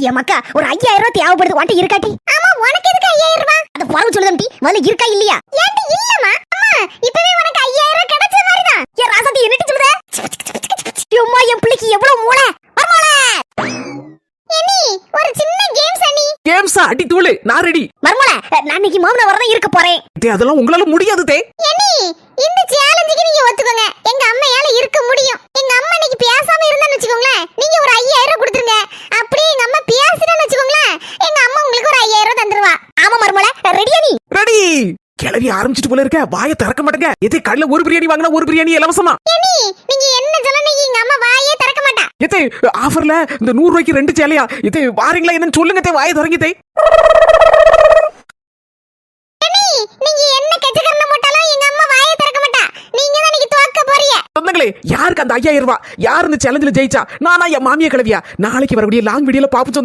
என் மக்கா ஒரு 5000 ரூபாய் தேவைப்படுது உன்கிட்ட இருக்காட்டி? ஆமா உனக்கு எதுக்கு 5000 ரூபாய்? அத பாரு சொல்லுதம்டி முதல்ல இருக்கா இல்லையா? ஏன்டி இல்லமா அம்மா இப்பவே உனக்கு 5000 ரூபாய் கிடைச்ச மாதிரி தான். ஏ ராசாத்தி என்னடி சொல்லுத? அம்மா என் பிள்ளைக்கு எவ்வளவு மூளை வரமோளே. எனி ஒரு சின்ன கேம்ஸ் அனி. கேம்ஸா அடி தூளு நான் ரெடி. வரமோளே நான் இன்னைக்கு மாமனா வரணும் இருக்க போறேன். டேய் அதெல்லாம் உங்களால முடியாது டேய். எனி இந்த சேலஞ்சுக்கு நீங்க ஒத்துக்கோங்க. எங்க அம்மையால இருக்க முடியும். எங்க அம்மா இன்னைக்கு பேசாம இருந்தான்னு வெச்சுக்கோங்களே. நீங்க ஒரு 5000 ரூபாய் கொடுத்துருங்க. அப்படியே எங்க அம்மா பேசிட்டான்னு வெச்சுக்கோங்களே. எங்க அம்மா உங்களுக்கு ஒரு 5000 ரூபாய் தந்துருவா. ஆமா மர்மோளே ரெடியா நீ? ரெடி. கிளவி ஆரம்பிச்சிட்டு போல இருக்க. வாயை திறக்க மாட்டேங்க. எதே கடையில ஒரு பிரியாணி வாங்கினா ஒரு பிரியாணி இலவசமா. எனி நீங்க என்ன சொன்னீங்க? எங்க அம்மா வாயே திறக்க மாட்டா. எதே ஆஃபர்ல இந்த 100 ரூபாய்க்கு 2 சேலையா? எதே வாரீங்களா என்னன்னு சொல்லுங்க தே. வாயை திறங்க தே. எனி நீங்க என்ன கெச்சகரண போட்டாலும் எங்க அம்மா வாயே திறக்க மாட்டா. நீங்க தான் இன்னைக்கு தோக்க போறீங்க. சொந்தங்களே யாருக்கு அந்த 5000 ரூபாய்? யார் இந்த சேலஞ்சில ஜெயிச்சா? நானா என் மாமியா கிளவியா? நாளைக்கு வரக்கூடிய லாங் வீடியோல பாப்போம்.